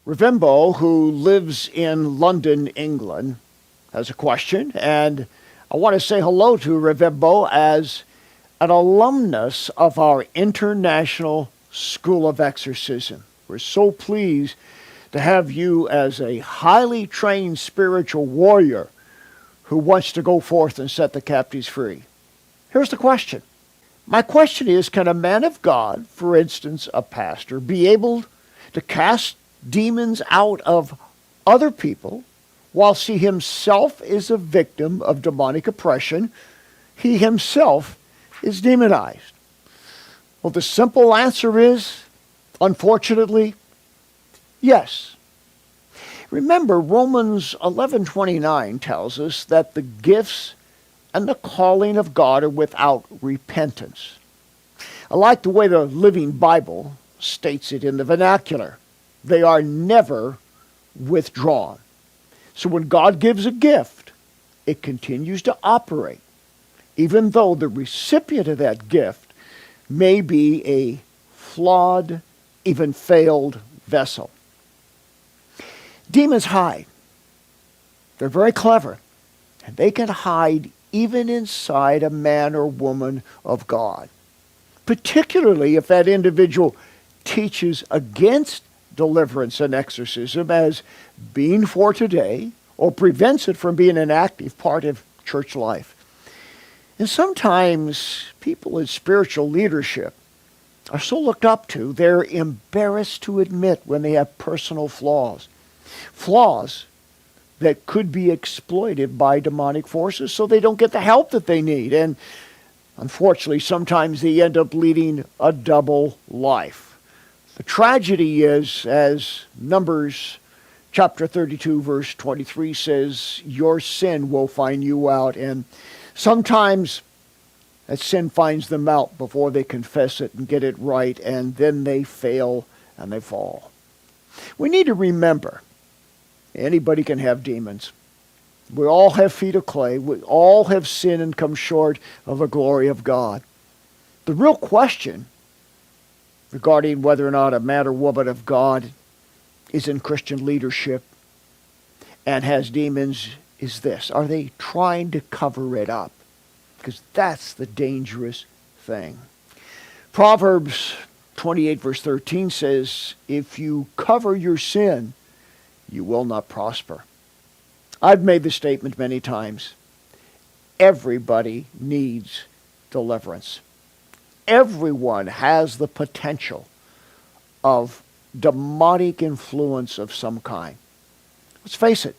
Ruvimbo, who lives in London, England, has a question, and I want to say hello to Ruvimbo as an alumnus of our International School of Exorcism. We're so pleased to have you as a highly trained spiritual warrior who wants to go forth and set the captives free. Here's the question. My question is, can a man of God, for instance, a pastor, be able to cast demons out of other people whilst he himself is a victim of demonic oppression? He himself is demonized. Well, the simple answer is, unfortunately, yes. Remember, Romans 11:29 tells us that the gifts and the calling of God are without repentance. I like the way the Living Bible states it in the vernacular. They are never withdrawn. So when God gives a gift, it continues to operate, even though the recipient of that gift may be a flawed, even failed vessel. Demons hide. They're very clever, and they can hide even inside a man or woman of God, particularly if that individual teaches against deliverance and exorcism as being for today, or prevents it from being an active part of church life. And sometimes people in spiritual leadership are so looked up to, they're embarrassed to admit when they have personal flaws. Flaws that could be exploited by demonic forces so they don't get the help that they need. And unfortunately, sometimes they end up leading a double life. The tragedy is, as Numbers chapter 32, verse 23 says, your sin will find you out. And sometimes that sin finds them out before they confess it and get it right, and then they fail and they fall. We need to remember, anybody can have demons. We all have feet of clay. We all have sinned and come short of the glory of God. The real question regarding whether or not a man or woman of God is in Christian leadership and has demons is this. Are they trying to cover it up? Because that's the dangerous thing. Proverbs 28 verse 13 says, if you cover your sin, you will not prosper. I've made the statement many times. Everybody needs deliverance. Everyone has the potential of demonic influence of some kind. Let's face it,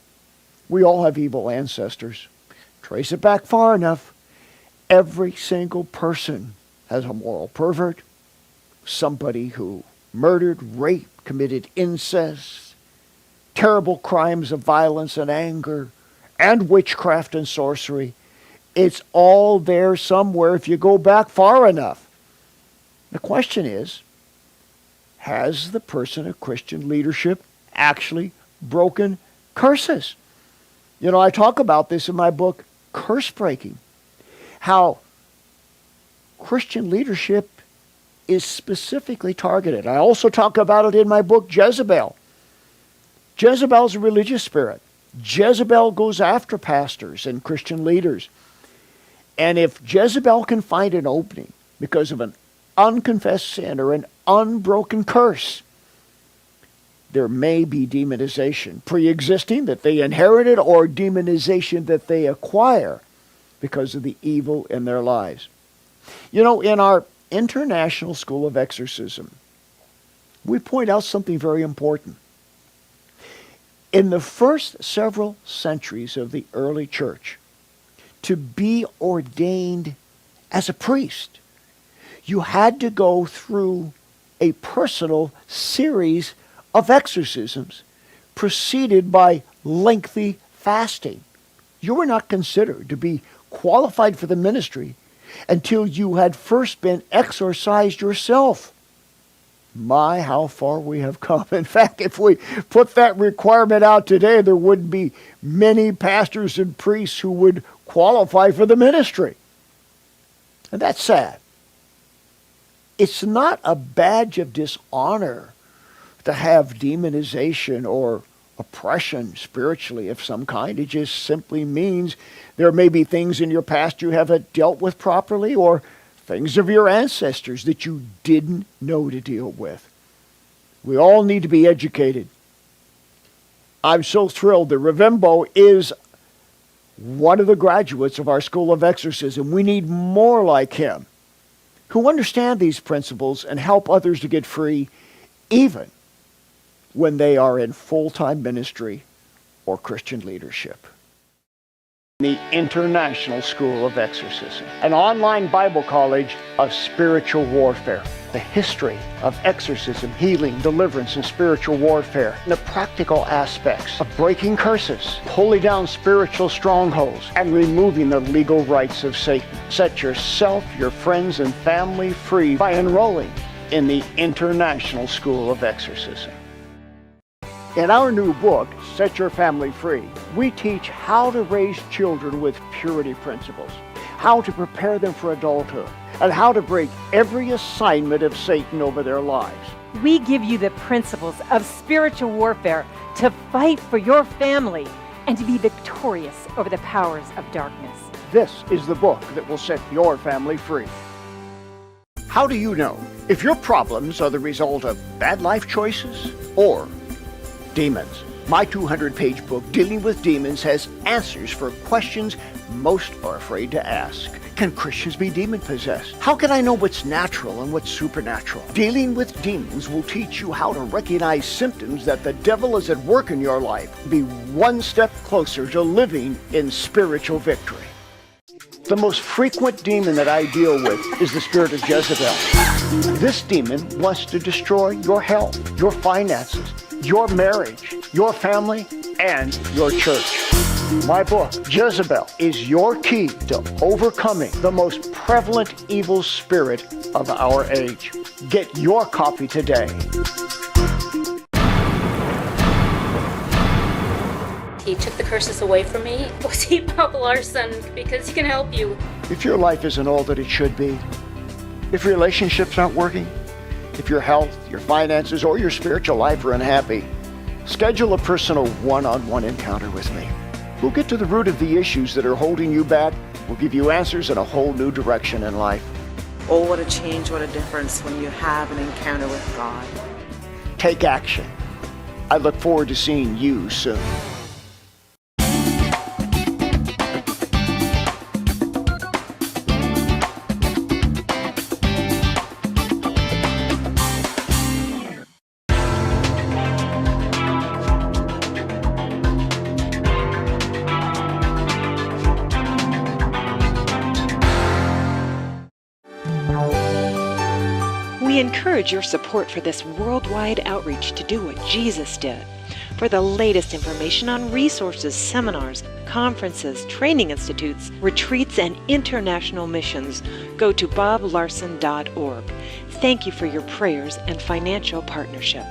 we all have evil ancestors. Trace it back far enough. Every single person has a moral pervert, somebody who murdered, raped, committed incest, terrible crimes of violence and anger, and witchcraft and sorcery. It's all there somewhere if you go back far enough. The question is, has the person of Christian leadership actually broken curses? You know, I talk about this in my book, Curse Breaking, how Christian leadership is specifically targeted. I also talk about it in my book, Jezebel. Jezebel's a religious spirit. Jezebel goes after pastors and Christian leaders. And if Jezebel can find an opening because of an unconfessed sin or an unbroken curse, there may be demonization, pre-existing that they inherited, or demonization that they acquire because of the evil in their lives. You know, in our International School of Exorcism, we point out something very important. In the first several centuries of the early church, to be ordained as a priest, you had to go through a personal series of exorcisms preceded by lengthy fasting. You were not considered to be qualified for the ministry until you had first been exorcised yourself. My, how far we have come. In fact, if we put that requirement out today, there wouldn't be many pastors and priests who would qualify for the ministry. And that's sad. It's not a badge of dishonor to have demonization or oppression spiritually of some kind. It just simply means there may be things in your past you haven't dealt with properly, or things of your ancestors that you didn't know to deal with. We all need to be educated. I'm so thrilled that Ruvimbo is one of the graduates of our School of Exorcism. We need more like him who understand these principles and help others to get free, even when they are in full-time ministry or Christian leadership. The International School of Exorcism, an online Bible college of spiritual warfare. The history of exorcism, healing, deliverance, and spiritual warfare. The practical aspects of breaking curses, pulling down spiritual strongholds, and removing the legal rights of Satan. Set yourself, your friends, and family free by enrolling in the International School of Exorcism. In our new book, Set Your Family Free, we teach how to raise children with purity principles, how to prepare them for adulthood, and how to break every assignment of Satan over their lives. We give you the principles of spiritual warfare to fight for your family and to be victorious over the powers of darkness. This is the book that will set your family free. How do you know if your problems are the result of bad life choices or demons? My 200-page book, Dealing with Demons, has answers for questions most are afraid to ask. Can Christians be demon-possessed? How can I know what's natural and what's supernatural? Dealing with Demons will teach you how to recognize symptoms that the devil is at work in your life. Be one step closer to living in spiritual victory. The most frequent demon that I deal with is the spirit of Jezebel. This demon wants to destroy your health, your finances, your marriage, your family, and your church. My book, Jezebel, is your key to overcoming the most prevalent evil spirit of our age. Get your copy today. He took the curses away from me. Was he Bob Larson? Because he can help you. If your life isn't all that it should be, if relationships aren't working, if your health, your finances, or your spiritual life are unhappy, schedule a personal one-on-one encounter with me. We'll get to the root of the issues that are holding you back. We'll give you answers and a whole new direction in life. Oh, what a change, what a difference when you have an encounter with God. Take action. I look forward to seeing you soon. We encourage your support for this worldwide outreach to do what Jesus did. For the latest information on resources, seminars, conferences, training institutes, retreats, and international missions, go to boblarson.org. Thank you for your prayers and financial partnership.